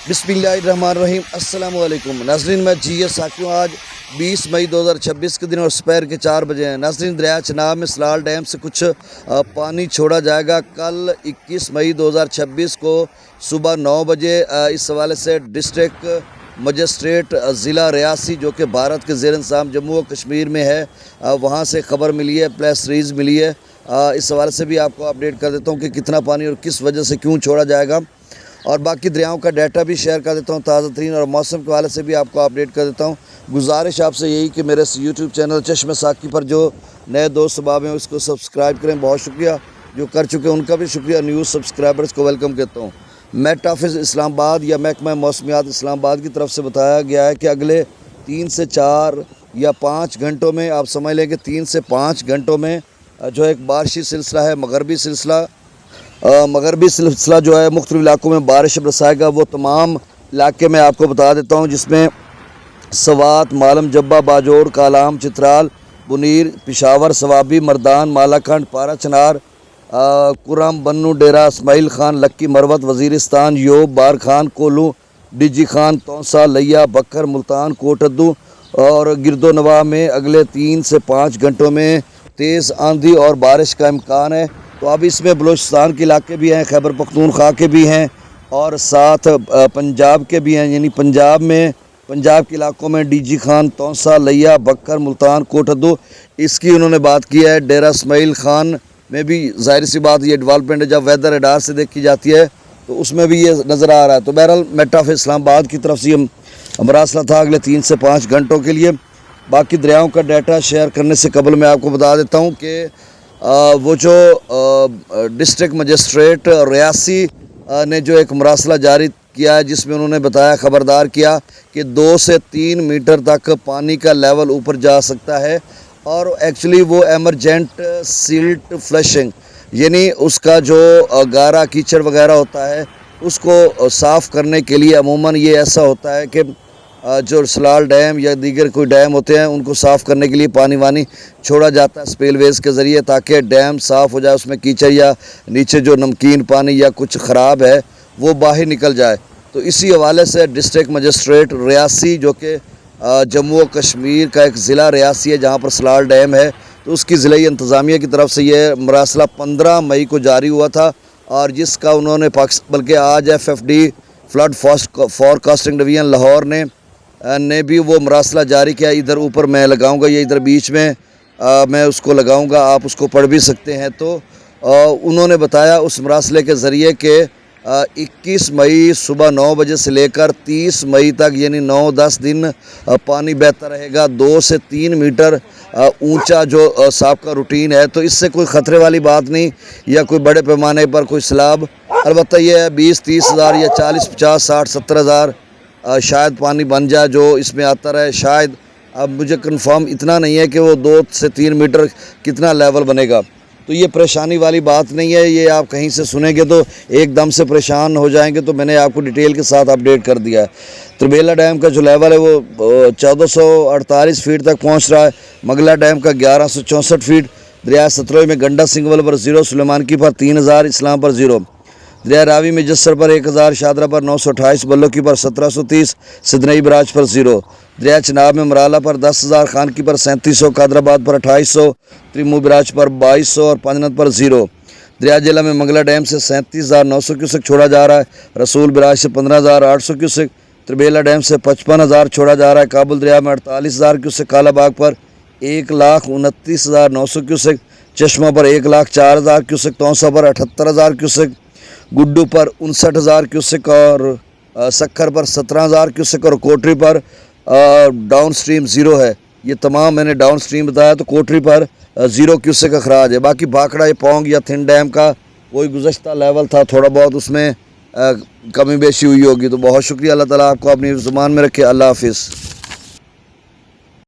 बिस्मिल्लाहिर्रहमानिर्रहीम। अस्सलाम वालेकुम नाज़रीन, मैं GS साकिब हूँ। आज 20 मई 2026 के दिन और दोपहर के 4 बजे हैं। नाज़रीन, दरिया चनाब में सलाल डैम से कुछ पानी छोड़ा जाएगा कल 21 मई 2026 को सुबह 9 बजे। इस हवाले से डिस्ट्रिक्ट मजिस्ट्रेट ज़िला रियासी जो कि भारत के ज़ेर इंतज़ाम जम्मू व कश्मीर में है, वहाँ से ख़बर मिली है, प्रेस रिलीज़ मिली है। इस हवाले से भी आपको अपडेट कर देता हूँ कि कितना पानी और किस वजह से क्यों छोड़ा जाएगा, और बाकी दरियाओं का डाटा भी शेयर कर देता हूँ ताज़ा तरीन, और मौसम के हवाले से भी आपको अपडेट कर देता हूँ। गुजारिश आपसे यही कि मेरे यूट्यूब चैनल चश्मे साकिब पर जो नए दोस्त सबाब हैं उसको सब्सक्राइब करें। बहुत शुक्रिया, जो कर चुके हैं उनका भी शुक्रिया। न्यूज़ सब्सक्राइबर्स को वेलकम कहता हूँ। मेट ऑफिस इस्लामाबाद या महकमा मौसमियात इस्लामाबाद की तरफ से बताया गया है कि अगले 3 से 4 या 5 घंटों में, आप समझ लें कि 3 से 5 घंटों में जो एक बारिशी सिलसिला है, मगरबी सिलसिला जो है मुख्तलिफ इलाकों में बारिश बरसाएगा। वो तमाम इलाके मैं आपको बता देता हूँ, जिसमें सवात, मालम जब्बा, बाजोड़, कालाम, चित्राल, बुनीर, पिशावर, सवाबी, मर्दान, मालाखंड, पारा चनार, कुरम, बन्नू, डेरा इस्माइल खान, लक्की, मरवत, वज़ीरिस्तान, योब, बार खान, कोलू, डिजी खान, तौसा, लिया, बकर, मुल्तान, कोटद्दू और गिरदो नवा में अगले 3 से 5 घंटों में तेज़ आंधी और बारिश का इम्कान है। तो अब इसमें बलूचिस्तान के इलाके भी हैं, खैबर पख्तूनख्वा के भी हैं और साथ पंजाब के भी हैं। यानी पंजाब के इलाकों में डीजी खान, तौसा, लिया, बकर, मुल्तान, कोटद्दू, इसकी उन्होंने बात की है। डेरा इस्माइल खान में भी ज़ाहिर सी बात ये डेवलपमेंट है, जब वेदर रडार से देखी जाती है तो उसमें भी ये नज़र आ रहा है। तो बहरहाल मेट ऑफ इस्लामाबाद की तरफ से मरासला था अगले 3 से 5 घंटों के लिए। बाकी दरियाओं का डाटा शेयर करने से कबल मैं आपको बता देता हूँ कि वो जो डिस्ट्रिक्ट मजिस्ट्रेट रियासी ने जो एक मरासला जारी किया है, जिसमें उन्होंने बताया, ख़बरदार किया कि 2 से 3 मीटर तक पानी का लेवल ऊपर जा सकता है। और एक्चुअली वो एमरजेंट सिल्ट फ्लशिंग, यानी उसका जो गारा कीचड़ वगैरह होता है उसको साफ़ करने के लिए अमूमन ये ऐसा होता है कि जो सलाल डैम या दीगर कोई डैम होते हैं उनको साफ़ करने के लिए पानी वानी छोड़ा जाता है स्पेलवेज़ के ज़रिए, ताकि डैम साफ़ हो जाए, उसमें कीचड़ या नीचे जो नमकीन पानी या कुछ ख़राब है वो बाहर निकल जाए। तो इसी हवाले से डिस्ट्रिक्ट मजिस्ट्रेट रियासी जो कि जम्मू व कश्मीर का एक ज़िला रियासी है जहाँ पर सलाल डैम है, तो उसकी ज़िले इंतज़ामिया की तरफ से ये मरासला 15 मई को जारी हुआ था, और जिसका उन्होंने बल्कि आज FFD flood forecasting division Lahore ने भी वो मरासला जारी किया। इधर ऊपर मैं लगाऊंगा, ये इधर बीच में मैं उसको लगाऊंगा, आप उसको पढ़ भी सकते हैं। तो उन्होंने बताया उस मरासले के ज़रिए कि 21 मई सुबह 9 बजे से लेकर 30 मई तक, यानी 9-10 दिन पानी बहता रहेगा। 2 से 3 मीटर ऊंचा जो साबका रूटीन है, तो इससे कोई ख़तरे वाली बात नहीं या कोई बड़े पैमाने पर कोई सैलाब। अलबत्ता ये है 20-30 हज़ार या 40-50-60-70 हज़ार शायद पानी बन जाए जो इसमें आता रहे, शायद। अब मुझे कंफर्म इतना नहीं है कि वो 2 से 3 मीटर कितना लेवल बनेगा। तो ये परेशानी वाली बात नहीं है, ये आप कहीं से सुनेंगे तो एकदम से परेशान हो जाएंगे। तो मैंने आपको डिटेल के साथ अपडेट कर दिया है। त्रिबेला डैम का जो लेवल है वो 1448 फीट तक पहुंच रहा है। मंगला डैम का 1164 फीट। दरिया सतलुज में गंडा सिंगवल पर 0, सुलेमानकी पर 3000, इस्लाम पर 0। दरिया रावी में जस्सर पर 1000, शादरा पर 928, बल्लोकी पर 1730, सिदनई बराज पर 0। दरिया चनाब में मराला पर 10,000, खानकी पर 3700, कादराबाद पर 2800, त्रिमू बराज पर 2200 और पंजनत पर 0। दरिया जिला में मंगला डैम से 37,900 क्यूसेक छोड़ा जा रहा है। रसूल बराज से 15,800 क्यूसेक। त्रिबेला डैम से 55,000 छोड़ा जा रहा है। काबुल दरिया में 48,000 क्यूसेक। कालाबाग पर 1,29,900 क्यूसेक। चश्मा पर 1,04,000 क्यूसेक। तौसा पर 78,000 क्यूसेक। गुड्डू पर 59,000 क्यूसेक और सक्खर पर 17,000 क्यूसेक और कोटरी पर डाउन स्ट्रीम 0 है। ये तमाम मैंने डाउन स्ट्रीम बताया। तो कोटरी पर 0 क्यूसेक अखराज है। बाकी भाखड़ा या पोंग या थिन डैम का कोई गुज़श्ता लेवल था, थोड़ा बहुत उसमें कमी बेशी हुई होगी। तो बहुत शुक्रिया, अल्लाह ताला आपको अपनी ज़ुबान में रखे। अल्लाह हाफिज़।